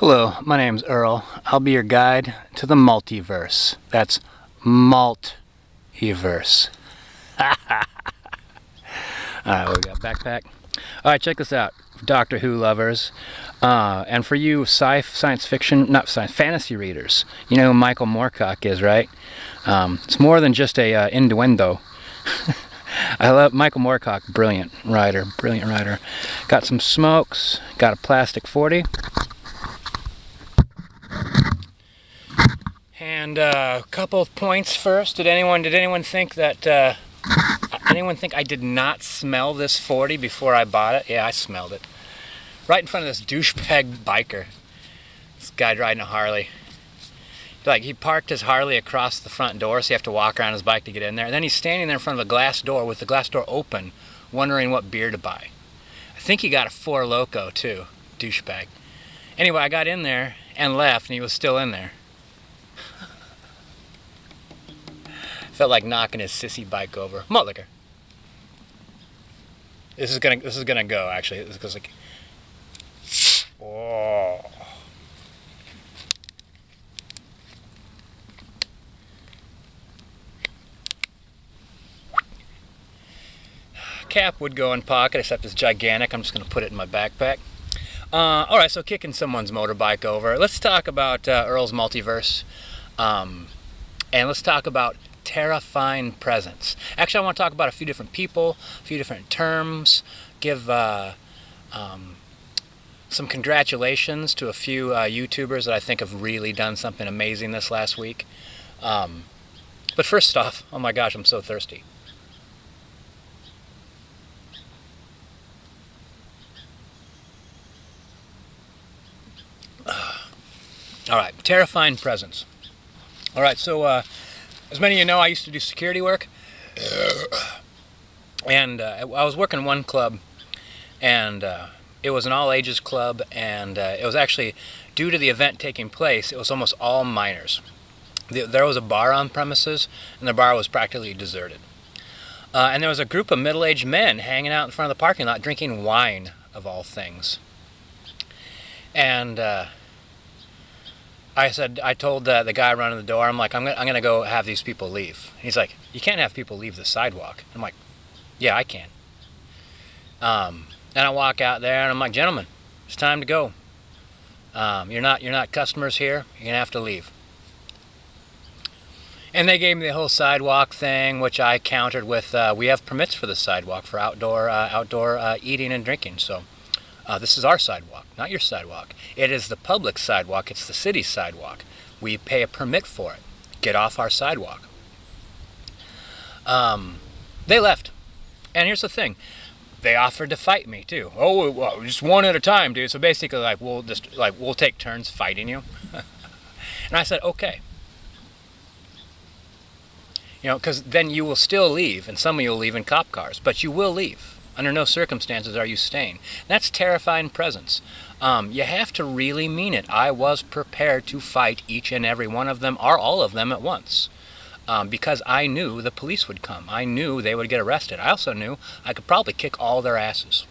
Hello, my name's Earl. I'll be your guide to the multiverse. That's Maltiverse. Alright, we got backpack. Alright, check this out, Doctor Who lovers. And for you science fiction, not science, fantasy readers, you know who Michael Moorcock is, right? It's more than just a innuendo. I love Michael Moorcock, brilliant writer. Got some smokes, got a plastic 40. And a couple of points first. Did anyone think that anyone think I did not smell this 40 before I bought it? Yeah, I smelled it. Right in front of this douchebag biker. This guy riding a Harley. Like, he parked his Harley across the front door, so you have to walk around his bike to get in there. And then he's standing there in front of a glass door with the glass door open, wondering what beer to buy. I think he got a Four Loko too, douchebag. Anyway, I got in there and left, and he was still in there. Felt like knocking his sissy bike over. Malt liquor. This is gonna go, actually. This goes like, oh. Cap would go in pocket, except it's gigantic. I'm just gonna put it in my backpack. All right, so kicking someone's motorbike over. Let's talk about Earl's Multiverse, and let's talk about terrifying presence. Actually, I want to talk about a few different people, a few different terms, give some congratulations to a few YouTubers that I think have really done something amazing this last week. But first off, oh my gosh, I'm so thirsty. All right, terrifying presence. All right, so as many of you know, I used to do security work, and I was working one club, and it was an all-ages club, and it was actually, due to the event taking place, it was almost all minors. There was a bar on premises, and the bar was practically deserted. And there was a group of middle-aged men hanging out in front of the parking lot drinking wine, of all things. And I told the guy running the door, I'm like, I'm gonna go have these people leave. He's like, you can't have people leave the sidewalk. I'm like, yeah, I can. And I walk out there, and I'm like, gentlemen, it's time to go. You're not customers here. You're gonna have to leave. And they gave me the whole sidewalk thing, which I countered with, we have permits for the sidewalk for outdoor eating and drinking. So this is our sidewalk, not your sidewalk. It is the public sidewalk. It's the city's sidewalk. We pay a permit for it. Get off our sidewalk. They left. And here's the thing. They offered to fight me, too. Oh, well, just one at a time, dude. So basically, like, we'll take turns fighting you. And I said, okay. You know, because then you will still leave, and some of you will leave in cop cars, but you will leave. Under no circumstances are you staying. That's terrifying presence. You have to really mean it. I was prepared to fight each and every one of them, or all of them at once, because I knew the police would come. I knew they would get arrested. I also knew I could probably kick all their asses.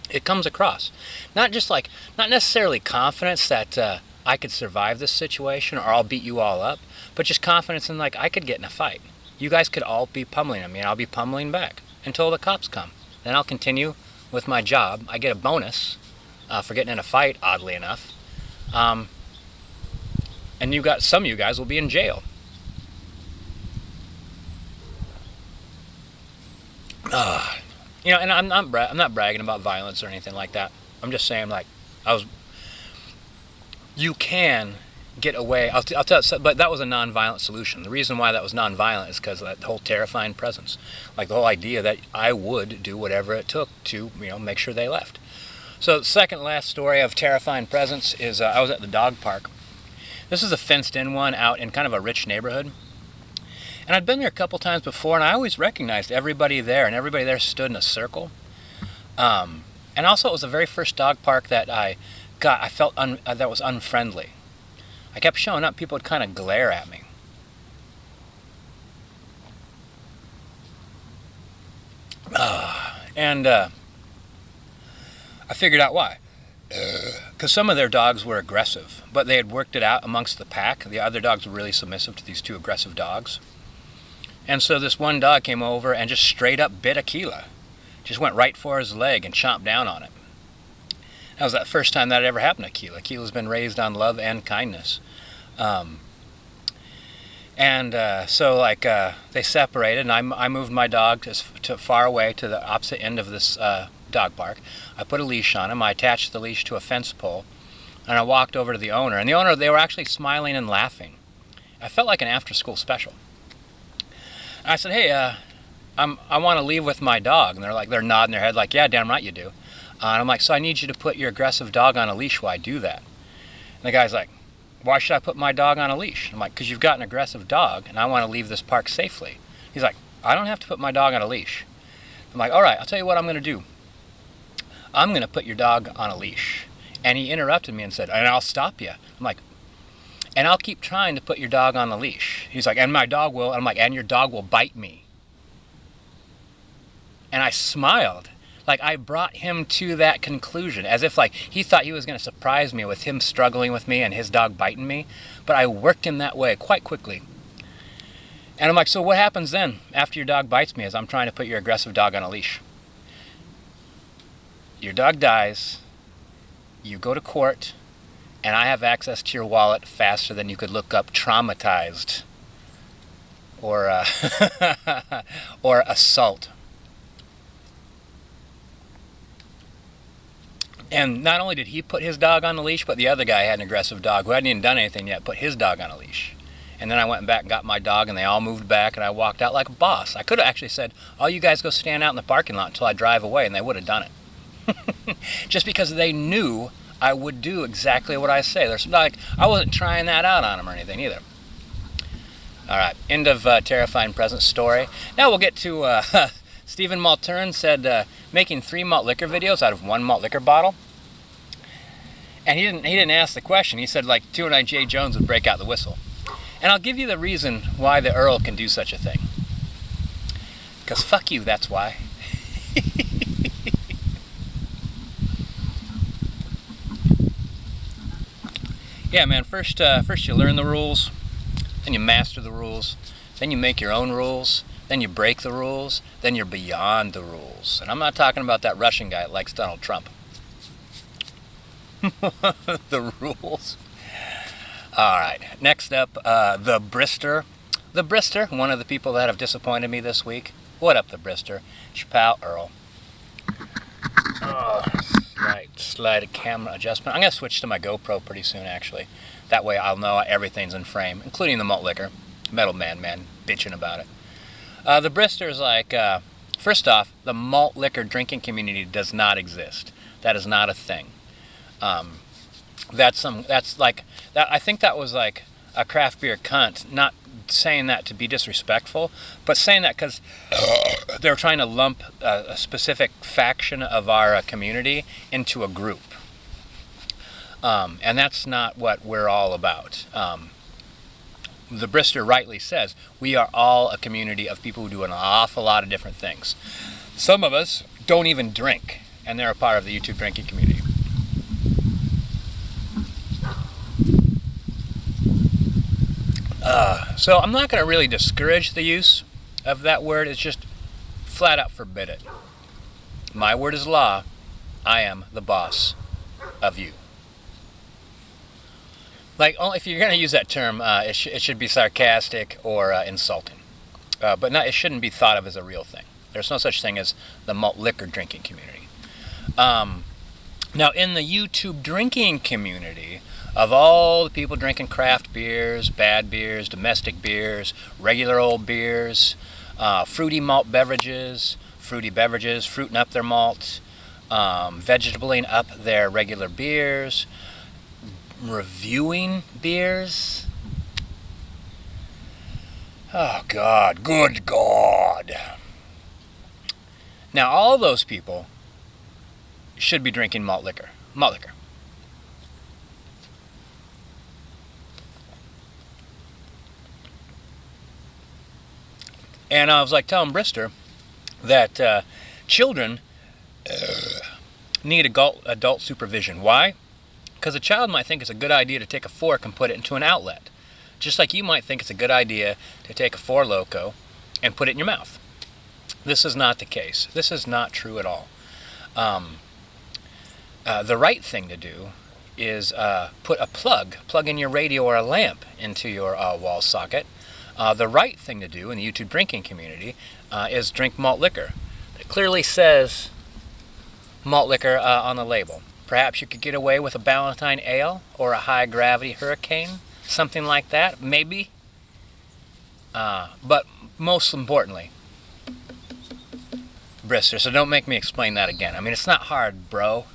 It comes across. Not necessarily confidence that I could survive this situation, or I'll beat you all up, but just confidence in, like, I could get in a fight. You guys could all be pummeling me, and I'll be pummeling back until the cops come. Then I'll continue with my job. I get a bonus for getting in a fight, oddly enough. And some of you guys will be in jail. You know, and I'm not bragging about violence or anything like that. I'm just saying, like, you can get away. I'll tell you, but that was a non-violent solution. The reason why that was non-violent is because of that whole terrifying presence, like the whole idea that I would do whatever it took to, you know, make sure they left. So the second last story of terrifying presence is I was at the dog park. This is a fenced-in one out in kind of a rich neighborhood, and I'd been there a couple times before, and I always recognized everybody there, and everybody there stood in a circle. And also, it was the very first dog park that I felt that was unfriendly. I kept showing up, people would kind of glare at me. And I figured out why. because some of their dogs were aggressive, but they had worked it out amongst the pack. The other dogs were really submissive to these two aggressive dogs. And so this one dog came over and just straight up bit Aquila. Just went right for his leg and chomped down on it. That was the first time that had ever happened to Aquila. Aquila's been raised on love and kindness. They separated, and I moved my dog to far away to the opposite end of this dog park. I put a leash on him. I attached the leash to a fence pole, and I walked over to the owner. And the owner, they were actually smiling and laughing. I felt like an after-school special. And I said, hey, I want to leave with my dog. And they're nodding their head like, yeah, damn right you do. And I'm like, so I need you to put your aggressive dog on a leash while I do that. And the guy's like, why should I put my dog on a leash? I'm like, because you've got an aggressive dog, and I want to leave this park safely. He's like, I don't have to put my dog on a leash. I'm like, all right, I'll tell you what I'm going to do. I'm going to put your dog on a leash. And he interrupted me and said, and I'll stop you. I'm like, and I'll keep trying to put your dog on the leash. He's like, and my dog will. And I'm like, and your dog will bite me. And I smiled. Like, I brought him to that conclusion, as if like he thought he was going to surprise me with him struggling with me and his dog biting me. But I worked him that way quite quickly. And I'm like, so what happens then after your dog bites me as I'm trying to put your aggressive dog on a leash? Your dog dies, you go to court, and I have access to your wallet faster than you could look up traumatized or or assault. And not only did he put his dog on the leash, but the other guy had an aggressive dog who hadn't even done anything yet, put his dog on a leash. And then I went back and got my dog, and they all moved back, and I walked out like a boss. I could have actually said, all you guys go stand out in the parking lot until I drive away, and they would have done it. Just because they knew I would do exactly what I say. There's like, I wasn't trying that out on them or anything either. All right, end of Terrifying Presence story. Now we'll get to Stephen Maltern said making 3 malt liquor videos out of 1 malt liquor bottle. And he didn't ask the question. He said like 209 J. Jones would break out the whistle. And I'll give you the reason why the Earl can do such a thing. Because fuck you, that's why. Yeah, man, first you learn the rules, then you master the rules, then you make your own rules, then you break the rules, then you're beyond the rules. And I'm not talking about that Russian guy that likes Donald Trump. The rules. All right, next up, the Brister. The Brister, one of the people that have disappointed me this week. What up, the Brister? It's your pal, Earl. Slide camera adjustment. I'm going to switch to my GoPro pretty soon, actually. That way I'll know everything's in frame, including the malt liquor. Metal Man bitching about it. The Brister is like, first off, the malt liquor drinking community does not exist. That is not a thing. I think that was like a craft beer cunt, not saying that to be disrespectful, but saying that because they're trying to lump a specific faction of our community into a group. And that's not what we're all about. The Brister rightly says, we are all a community of people who do an awful lot of different things. Some of us don't even drink, and they're a part of the YouTube drinking community. So I'm not going to really discourage the use of that word. It's just flat out forbid it. My word is law. I am the boss of you. Like, only if you're going to use that term, it should be sarcastic or insulting. But it shouldn't be thought of as a real thing. There's no such thing as the malt liquor drinking community. Now, in the YouTube drinking community, of all the people drinking craft beers, bad beers, domestic beers, regular old beers, fruity malt beverages, fruiting up their malts, vegetabling up their regular beers, reviewing beers. Oh, God. Good God. Now, all those people should be drinking malt liquor. Malt liquor. And I was like telling Brister that children need adult supervision. Why? Because a child might think it's a good idea to take a fork and put it into an outlet. Just like you might think it's a good idea to take a Four Loko and put it in your mouth. This is not the case. This is not true at all. The right thing to do is put a plug in your radio or a lamp into your wall socket. The right thing to do in the YouTube drinking community is drink malt liquor. It clearly says malt liquor on the label. Perhaps you could get away with a Ballantine Ale or a High Gravity Hurricane, something like that, maybe. But most importantly, Brister, so don't make me explain that again. I mean, it's not hard, bro.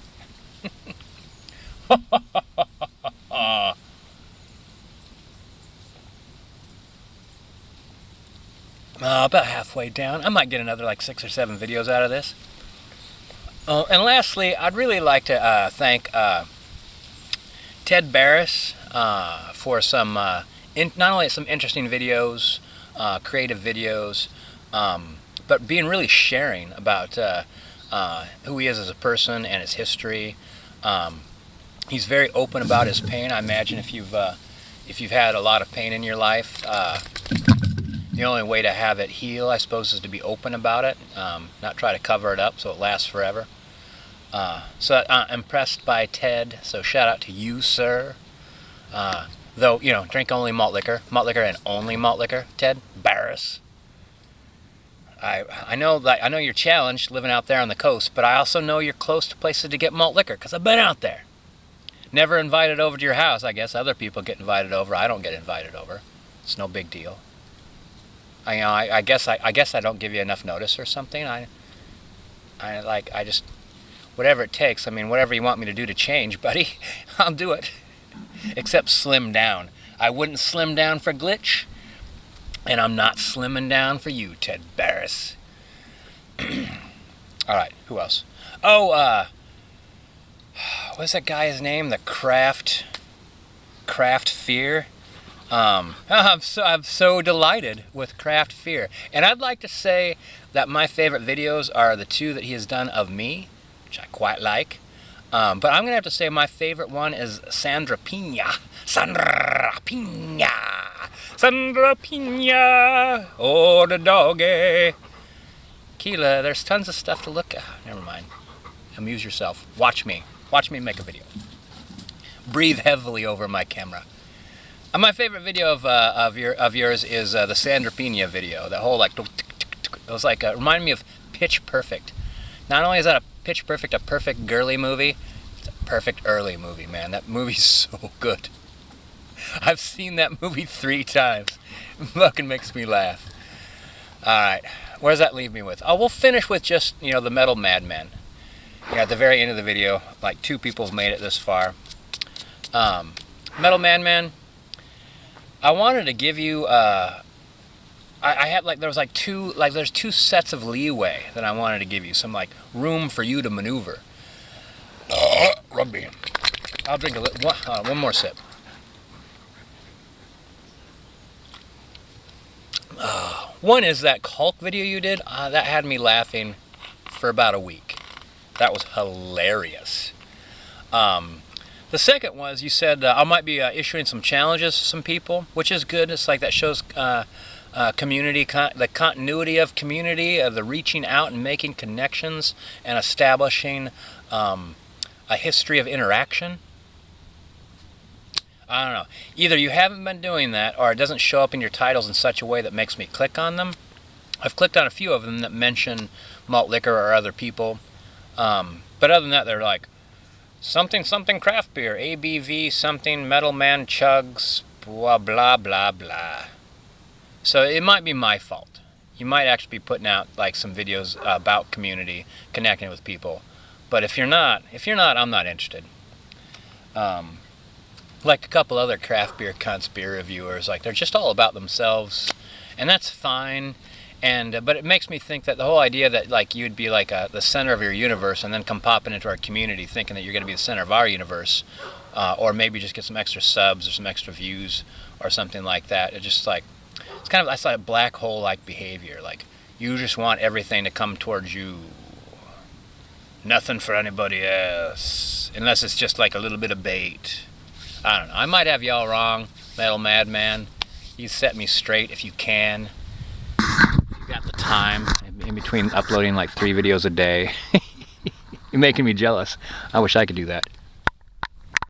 About halfway down. I might get another like 6 or 7 videos out of this. And lastly, I'd really like to thank Ted Barris for some, not only some interesting videos, creative videos, but being really sharing about who he is as a person and his history. He's very open about his pain. I imagine if you've had a lot of pain in your life, the only way to have it heal, I suppose, is to be open about it, not try to cover it up so it lasts forever. So I'm impressed by Ted, so shout out to you, sir. Though, you know, drink only malt liquor and only malt liquor, Ted Barris. I know you're challenged living out there on the coast, but I also know you're close to places to get malt liquor, because I've been out there. Never invited over to your house, I guess. Other people get invited over. I don't get invited over. It's no big deal. I guess I don't give you enough notice or something. I just, whatever it takes. I mean, whatever you want me to do to change, buddy, I'll do it. Except slim down. I wouldn't slim down for Glitch, and I'm not slimming down for you, Ted Barris. All right, who else? Oh, what's that guy's name? The Craft Fear. I'm so delighted with Craft Fear, and I'd like to say that my favorite videos are the 2 that he has done of me, which I quite like. But I'm gonna have to say my favorite one is Sandra Pina. Oh, the doggy. Keela, there's tons of stuff to look at. Never mind. Amuse yourself. Watch me make a video. Breathe heavily over my camera. My favorite video of yours is the Sandra Pina video. The whole like, it was like reminded me of Pitch Perfect. Not only is that a Pitch Perfect, a perfect girly movie, it's a perfect early movie, man. That movie's so good. I've seen that movie 3 times. It fucking makes me laugh. All right, where does that leave me with? Oh, we'll finish with just, you know, the Metal Madman. Yeah, at the very end of the video, like 2 people have made it this far. Metal Madman. I wanted to give you, I had like, there's 2 sets of leeway that I wanted to give you, some like room for you to maneuver. Rugby. I'll drink one more sip. One is that Hulk video you did, that had me laughing for about a week. That was hilarious. The second was, you said I might be issuing some challenges to some people, which is good. It's like that shows community, the continuity of community, the reaching out and making connections and establishing a history of interaction. I don't know. Either you haven't been doing that, or it doesn't show up in your titles in such a way that makes me click on them. I've clicked on a few of them that mention malt liquor or other people. But other than that, they're like, something craft beer, ABV something, Metal Man chugs, blah blah blah blah. So it might be my fault. You might actually be putting out like some videos about community, connecting with people. But if you're not, I'm not interested. Like a couple other craft beer cunts beer reviewers, like they're just all about themselves, and that's fine. And but it makes me think that the whole idea that like you'd be like the center of your universe and then come popping into our community thinking that you're going to be the center of our universe, or maybe just get some extra subs or some extra views or something like that. It just like, it's kind of, I saw a black hole like behavior. Like you just want everything to come towards you. Nothing for anybody else. Unless it's just like a little bit of bait. I don't know. I might have y'all wrong, Metal Madman. You set me straight if you can. You got the time in between uploading like 3 videos a day. You're making me jealous. I wish I could do that.